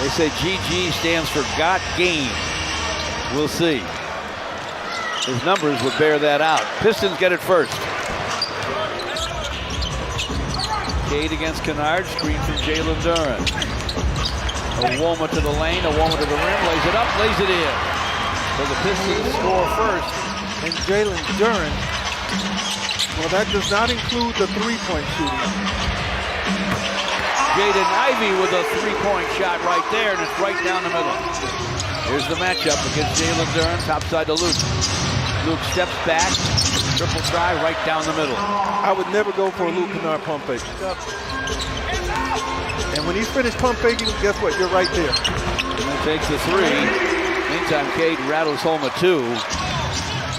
They say GG stands for got game. We'll see. His numbers would bear that out. Pistons get it first. Cade against Kennard, screen from Jalen Duren. Owoma to the lane, Owoma to the rim, lays it up, lays it in. So the Pistons score first. And Jalen Duren, well, that does not include the three-point shooting. Jaden Ivey with a three-point shot right there, and it's right down the middle. Here's the matchup against Jalen Duren, topside to Luke. Luke steps back, triple try right down the middle. I would never go for a Luke Kennard pump fake. And when he's finished pump faking, guess what? You're right there. And he takes the three. Meantime, Cade rattles home a two.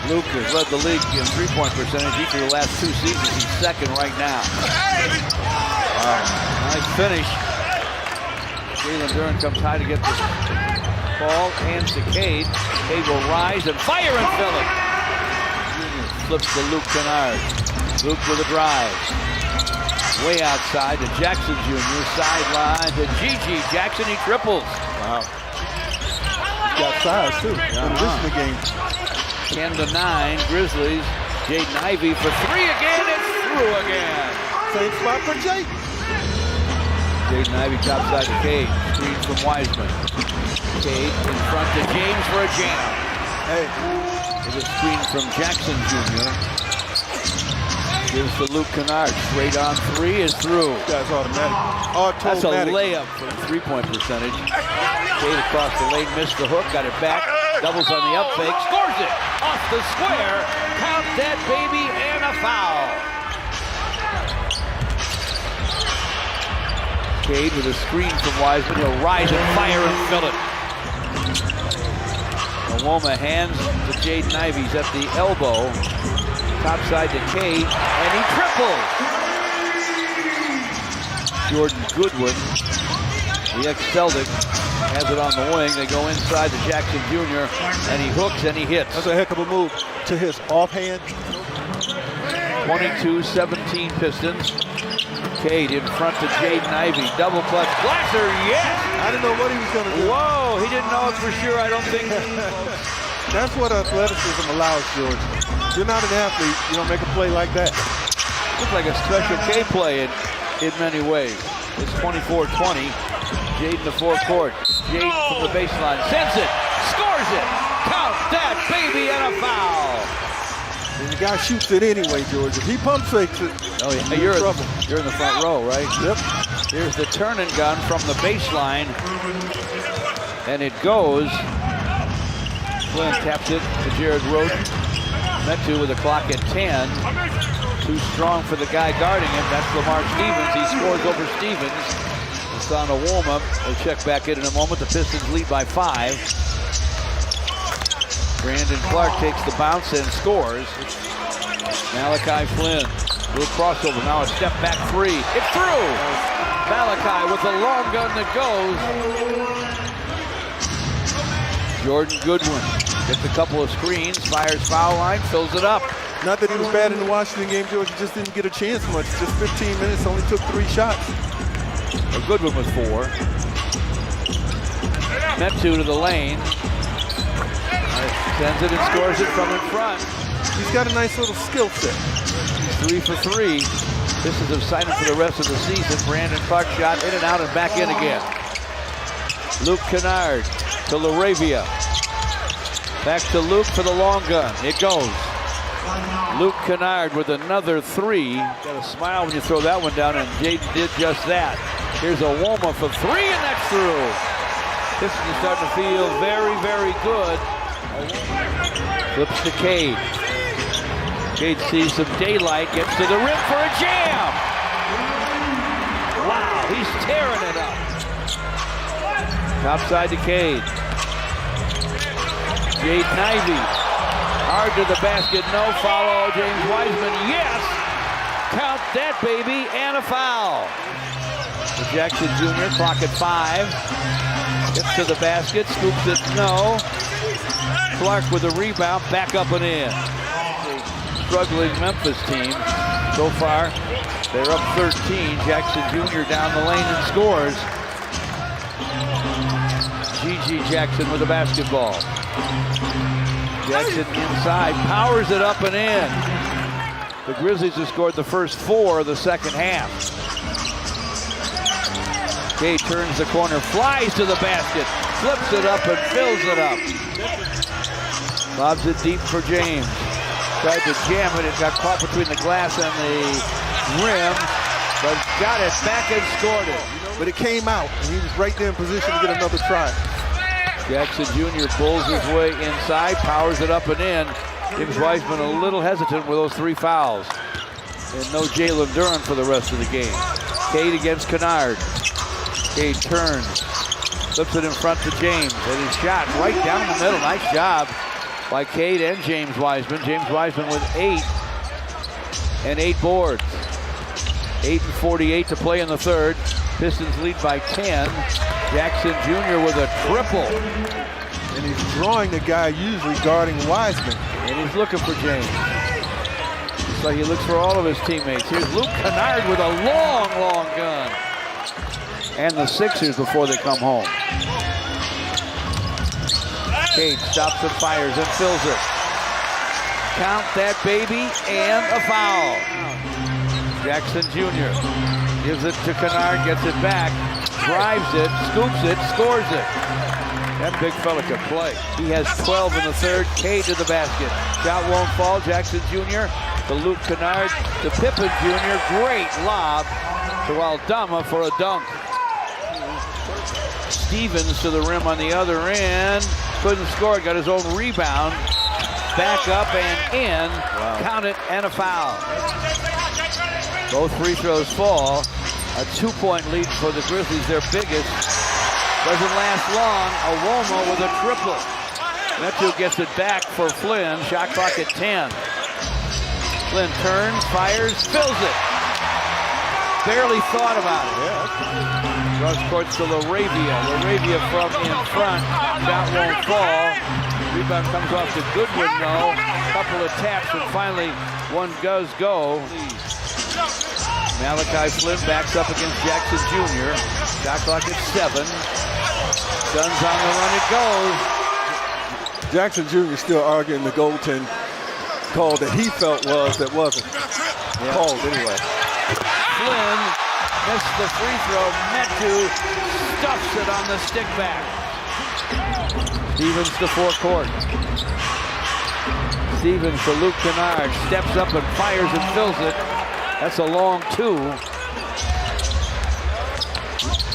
Luke has led the league in three-point percentage each of the last 2 seasons. He's second right now. Nice finish. Jalen Duren comes high to get the ball, hands to Cade. Cade will rise and fire and fill it. Flips to Luke Kennard. Luke with a drive. Way outside to Jackson Jr. Sideline to Gigi Jackson. He triples. Wow. He's got size too. This is the game. 10-9. Grizzlies. Jaden Ivey for three again. It's through again. Same spot for Jake. Jaden Ivey topside to Cade. Screen from Wiseman. Cade in front to James for a jam. Hey. With a screen from Jackson Jr. Gives to Luke Kennard. Straight on three is through. That's automatic. That's a layup for three-point percentage. Cade across the lane, missed the hook, got it back. Doubles on the up fake, scores it off the square. Count that baby and a foul. Cade with a screen from Wiseman. He'll rise and fire and fill it. Owoma hands to Jaden Ivey. He's at the elbow. Topside to Cade, and he triples. Jordan Goodwin, the ex-Celtic, has it on the wing. They go inside to Jackson Jr., and he hooks and he hits. That's a heck of a move to his offhand. 22-17 Pistons. Cade in front to Jaden Ivey. Double clutch. Glasser, yes! I didn't know what he was going to do. Whoa, he didn't know it for sure, I don't think. That's what athleticism allows, George. If you're not an athlete, you don't make a play like that. Looks like a special K play in many ways. It's 24-20. Jaden the forecourt. Jaden from the baseline. Sends it. Scores it. Count that baby and a foul. And the guy shoots it anyway, George. If he pump fakes it, you're in trouble. You're in the front row, right? Yep. Here's the turn and gun from the baseline. And it goes. Flynn taps it to Jared Roden. Metu with the clock at 10. Too strong for the guy guarding him. That's Lamar Stevens. He scores over Stevens. It's on Owoma. We'll check back in a moment. The Pistons lead by 5. Brandon Clark takes the bounce and scores. Malachi Flynn. Little crossover. Now a step back three. It's through. Malachi with the long gun that goes. Jordan Goodwin gets a couple of screens, fires foul line, fills it up. Not that he was bad in the Washington game, George. He just didn't get a chance much. Just 15 minutes, only took 3 shots. A Goodwin with 4. Metu to the lane. Sends it and scores it from in front. He's got a nice little skill set. 3 for 3. This is exciting for the rest of the season. Brandon Clark shot in and out and back in again. Luke Kennard to Laravia. Back to Luke for the long gun. It goes. Luke Kennard with another 3. Got a smile when you throw that one down, and Jaden did just that. Here's Owoma for 3, and that's through. This is starting to feel very, very good. Flips to Cade. Cade sees some daylight, gets to the rim for a jam. Wow, he's tearing it up. Topside to Cade. Jaden Ivey. Hard to the basket, no follow. James Wiseman, yes. Count that baby, and a foul. The Jackson Jr., clock at 5. Gets to the basket, scoops it, no. Clark with a rebound, back up and in. Struggling Memphis team. So far, they're up 13. Jackson Jr. down the lane and scores. Reggie Jackson with the basketball. Jackson inside, powers it up and in. The Grizzlies have scored the first 4 of the second half. Cade turns the corner, flies to the basket, flips it up and fills it up. Lobs it deep for James. Tried to jam it, it got caught between the glass and the rim, but got it back and scored it. But it came out, and he was right there in position to get another try. Jackson Jr. pulls his way inside, powers it up and in. James Wiseman a little hesitant with those 3 fouls. And no Jalen Duren for the rest of the game. Cade against Kennard. Cade turns, flips it in front to James, and his shot right down the middle. Nice job by Cade and James Wiseman. James Wiseman with 8 and 8 boards. 8:48 to play in the third. Pistons lead by 10. Jackson Jr. with a triple. And he's drawing the guy usually guarding Wiseman. And he's looking for James. Looks like he looks for all of his teammates. Here's Luke Kennard with a long, long gun. And the Sixers before they come home. Cade stops and fires and fills it. Count that baby, and a foul. Jackson Jr. gives it to Kennard, gets it back, drives it, scoops it, scores it. That big fella can play. He has 12 in the third. Cade to the basket. Shot won't fall. Jackson Jr. to Luke Kennard to Pippen Jr. Great lob to Aldama for a dunk. Stevens to the rim on the other end. Couldn't score. Got his own rebound. Back up and in. Wow. Count it, and a foul. Both free throws fall. A 2-point lead for the Grizzlies, their biggest. Doesn't last long. Awoma with a triple. Metu gets it back for Flynn. Shot clock at 10. Flynn turns, fires, fills it. Barely thought about it. Cross courts to Laravia. Laravia from in front. Shot won't fall. Rebound comes off to Goodwin, though. Couple of taps, and finally one does go. Malachi Flynn backs up against Jackson Jr. Shot clock at 7. Suns on the run, it goes. Jackson Jr. still arguing the goaltend call that he felt that wasn't called anyway. Flynn missed the free throw. Metu stuffs it on the stick back. Stevens to forecourt. Stevens to Luke Kennard. Steps up and fires and fills it. That's a long 2.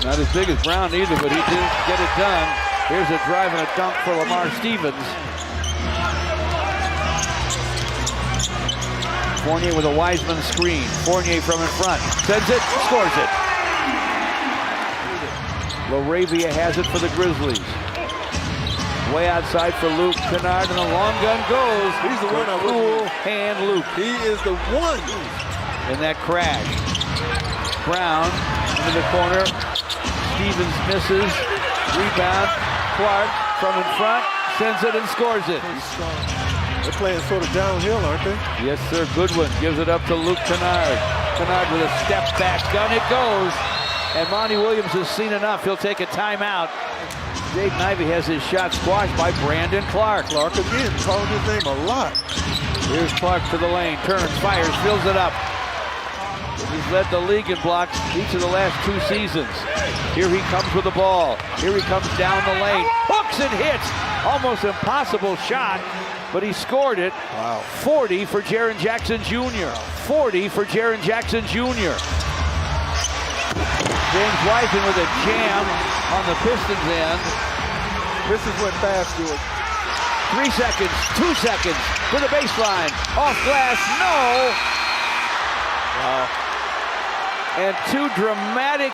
Not as big as Brown either, but he did get it done. Here's a drive and a dunk for Lamar Stevens. Fournier with a Wiseman screen. Fournier from in front. Sends it, scores it. Laravia has it for the Grizzlies. Way outside for Luke Kennard, and the long gun goes. He's the one I would cool hand Luke. He is the one. In that crash. Brown into the corner. Stevens misses. Rebound. Clark from in front. Sends it and scores it. They're playing sort of downhill, aren't they? Yes, sir. Goodwin gives it up to Luke Kennard. Kennard with a step back gun. It goes. And Monty Williams has seen enough. He'll take a timeout. Jaden Ivey has his shot squashed by Brandon Clark. Clark again, calling his name a lot. Here's Clark to the lane. Turns, fires, fills it up. He's led the league in blocks each of the last 2 seasons. Here he comes with the ball. Here he comes down the lane. Hooks and hits. Almost impossible shot, but he scored it. Wow. 40 for Jaren Jackson Jr. 40 for Jaren Jackson Jr. James Wiseman with a jam on the Pistons end. Pistons went fast, George. 3 seconds, 2 seconds to the baseline. Off glass, no. Wow. And 2 dramatic